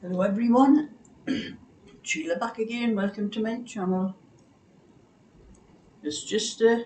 Hello everyone, Sheila back again, welcome to my channel. It's just a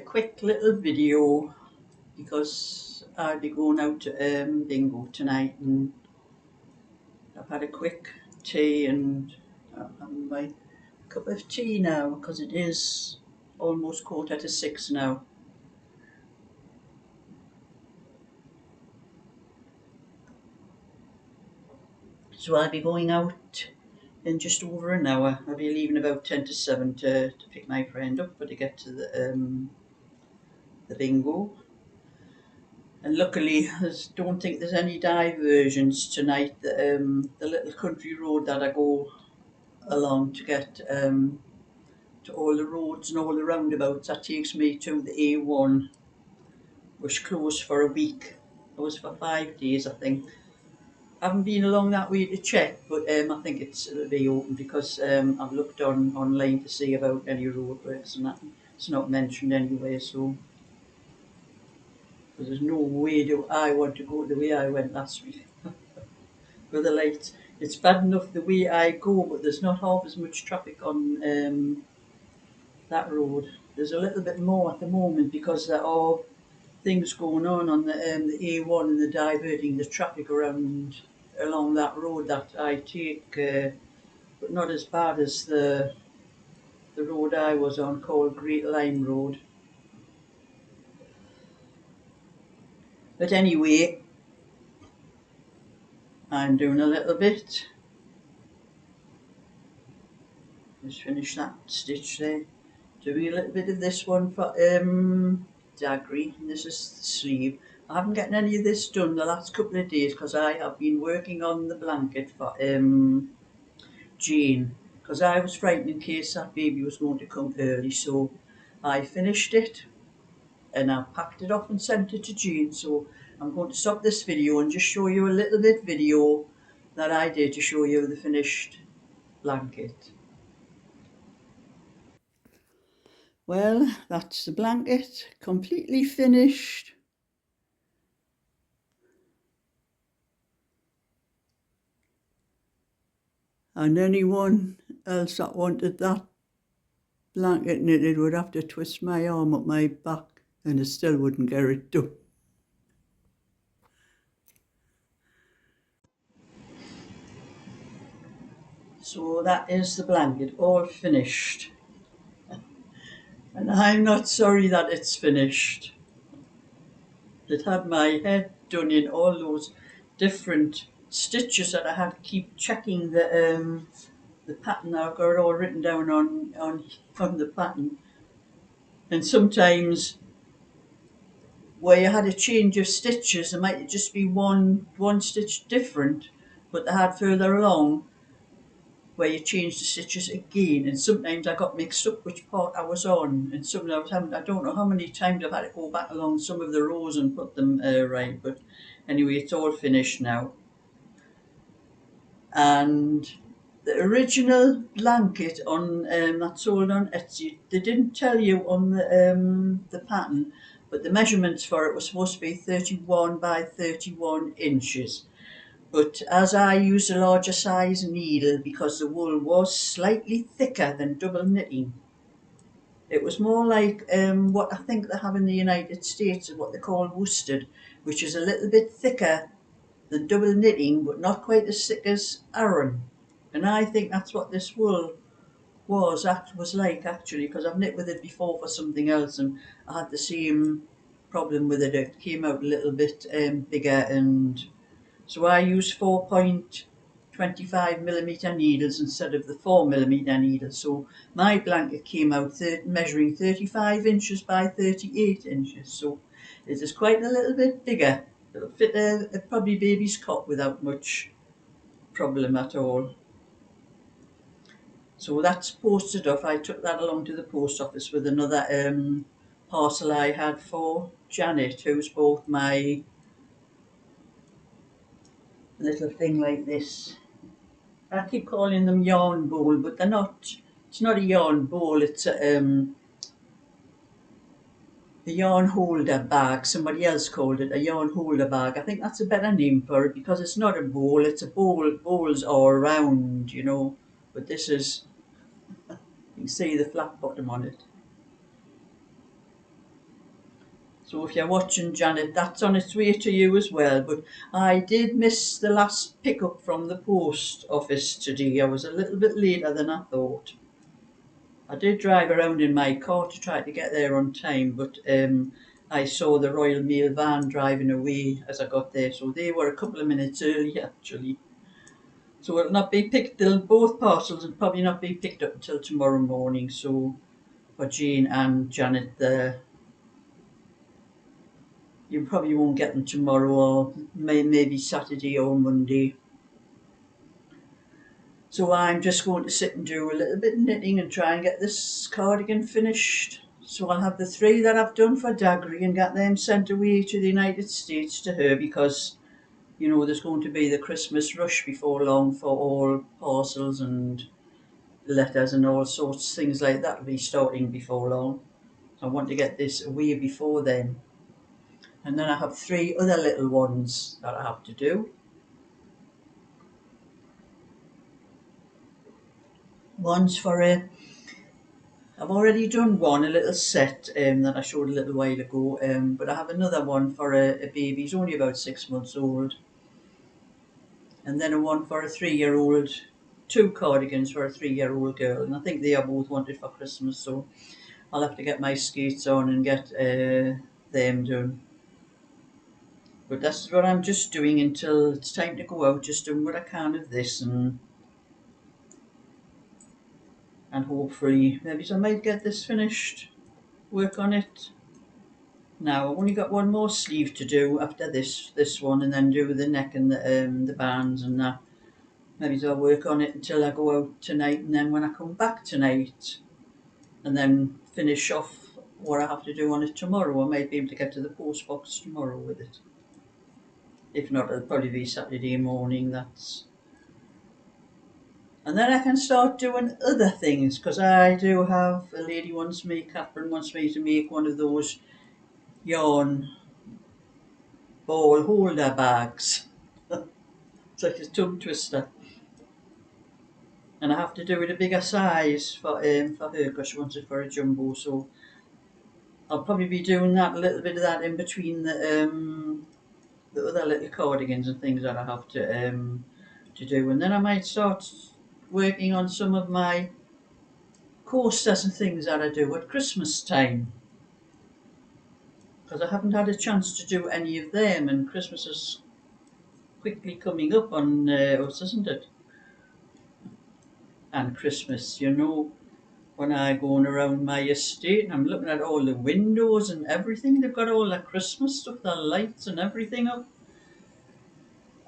quick little video because I'll be going out to bingo tonight, and I've had a quick tea and I'm having my cup of tea now because it is almost 6:15 now. So I'll be going out in just over an hour. I'll be leaving about 10 to 7 to pick my friend up for to get to the bingo. And luckily, I don't think there's any diversions tonight. The little country road that I go along to get to all the roads and all the roundabouts, that takes me to the A1, was closed for a week. It was for 5 days, I think. I haven't been along that way to check, but I think it'll be open because I've looked online to see about any roadworks and that. It's not mentioned anywhere, so there's no way do I want to go the way I went last week. With the lights. It's bad enough the way I go, but there's not half as much traffic on that road. There's a little bit more at the moment because there are things going on the A1 and the diverting the traffic around along that road that I take, but not as bad as the road I was on called Great Lime Road. But anyway, I'm doing a little bit. Just finish that stitch there. Doing a little bit of this one for Daggery, and this is the sleeve. I haven't gotten any of this done the last couple of days because I have been working on the blanket for Jane, because I was frightened in case that baby was going to come early, so I finished it and I packed it off and sent it to Jane. So I'm going to stop this video and just show you a little bit video that I did to show you the finished blanket. Well, that's the blanket, completely finished. And anyone else that wanted that blanket knitted would have to twist my arm up my back and it still wouldn't get it done. So that is the blanket, all finished. And I'm not sorry that it's finished. It had my head done in all those different stitches that I had to keep checking the pattern. I've got it all written down on the pattern. And sometimes where you had a change of stitches, there might just be one stitch different, but they had further along where you changed the stitches again, and sometimes I got mixed up which part I was on, and some I was having, I don't know how many times I've had to go back along some of the rows and put them right, but anyway, it's all finished now. And the original blanket on that's sold on Etsy, they didn't tell you on the pattern, but the measurements for it was supposed to be 31 by 31 inches. But as I used a larger size needle because the wool was slightly thicker than double knitting, it was more like what I think they have in the United States, what they call worsted, which is a little bit thicker than double knitting, but not quite as thick as Aran. And I think that's what this wool was like actually, because I've knit with it before for something else, and I had the same problem with it. It came out a little bit bigger, and so I used 4.25mm needles instead of the 4mm needles. So my blanket came out measuring 35 inches by 38 inches. So it is quite a little bit bigger. It'll fit a probably baby's cot without much problem at all. So that's posted off. I took that along to the post office with another parcel I had for Janet, who's bought my little thing like this. I keep calling them yarn bowl, but they're not. It's not a yarn bowl. It's a yarn holder bag. Somebody else called it a yarn holder bag. I think that's a better name for it because it's not a bowl, it's a bowl. Bowls are round, you know, but this is, you can see the flat bottom on it. So if you're watching, Janet, that's on its way to you as well. But I did miss the last pickup from the post office today. I was a little bit later than I thought. I did drive around in my car to try to get there on time, but I saw the Royal Mail van driving away as I got there, so they were a couple of minutes early actually. So it'll not be picked, both parcels will probably not be picked up until tomorrow morning. So for Jane and Janet, you probably won't get them tomorrow, or maybe Saturday or Monday. So I'm just going to sit and do a little bit of knitting and try and get this cardigan finished. So I'll have the 3 that I've done for Daggery and get them sent away to the United States to her, because you know there's going to be the Christmas rush before long for all parcels and letters and all sorts of things like that will be starting before long. I want to get this away before then. And then I have 3 other little ones that I have to do. One's for I've already done one, a little set that I showed a little while ago, but I have another one for a baby. He's only about 6 months old. And then a one for a 3-year-old, 2 cardigans for a 3-year-old girl. And I think they are both wanted for Christmas, so I'll have to get my skates on and get them done. But that's what I'm just doing until it's time to go out, just doing what I can of this, and hopefully maybe I might get this finished, work on it. Now I've only got one more sleeve to do after this one, and then do the neck and the bands and that. Maybe I'll work on it until I go out tonight, and then when I come back tonight, and then finish off what I have to do on it tomorrow, I might be able to get to the post box tomorrow with it. If not, it'll probably be Saturday morning. And then I can start doing other things, because I do have a lady Catherine wants me to make one of those yarn ball holder bags. It's like a tongue twister. And I have to do it a bigger size for her, because she wants it for a jumbo. So I'll probably be doing that, a little bit of that in between the other little cardigans and things that I have to do. And then I might start working on some of my coasters and things that I do at Christmas time, because I haven't had a chance to do any of them, and Christmas is quickly coming up on us, isn't it? And Christmas, you know, when I'm going around my estate and I'm looking at all the windows and everything, they've got all the Christmas stuff, the lights and everything up.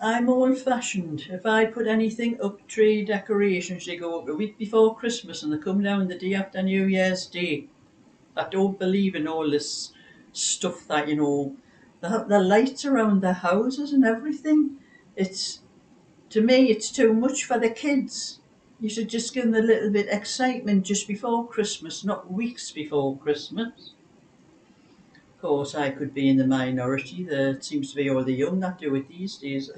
I'm old-fashioned. If I put anything up, tree decorations, they go up a week before Christmas and they come down the day after New Year's Day. I don't believe in all this stuff that, you know, the lights around the houses and everything. To me, it's too much for the kids. You should just give them a little bit excitement just before Christmas, not weeks before Christmas. Of course, I could be in the minority. There seems to be all the young that do it these days.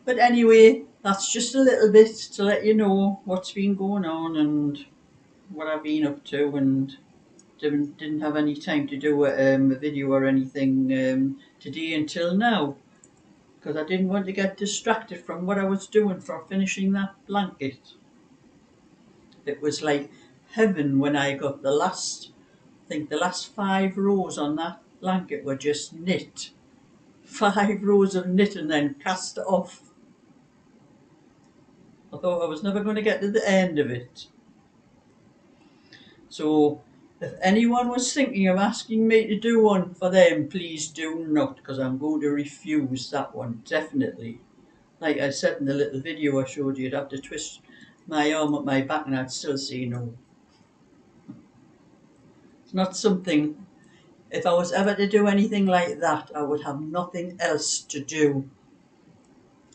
But anyway, that's just a little bit to let you know what's been going on and what I've been up to, and didn't have any time to do a video or anything today until now, because I didn't want to get distracted from what I was doing for finishing that blanket. It was like heaven when I got the last 5 rows on that blanket were just knit. 5 rows of knit and then cast off. I thought I was never going to get to the end of it. So if anyone was thinking of asking me to do one for them, please do not, because I'm going to refuse that one, definitely. Like I said in the little video I showed you, you'd have to twist my arm up my back and I'd still say no. It's not something, if I was ever to do anything like that, I would have nothing else to do.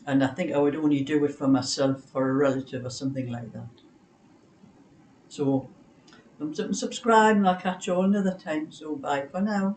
And I think I would only do it for myself, for a relative or something like that. So Thumbs up and subscribe, and I'll catch you all another time. So bye for now.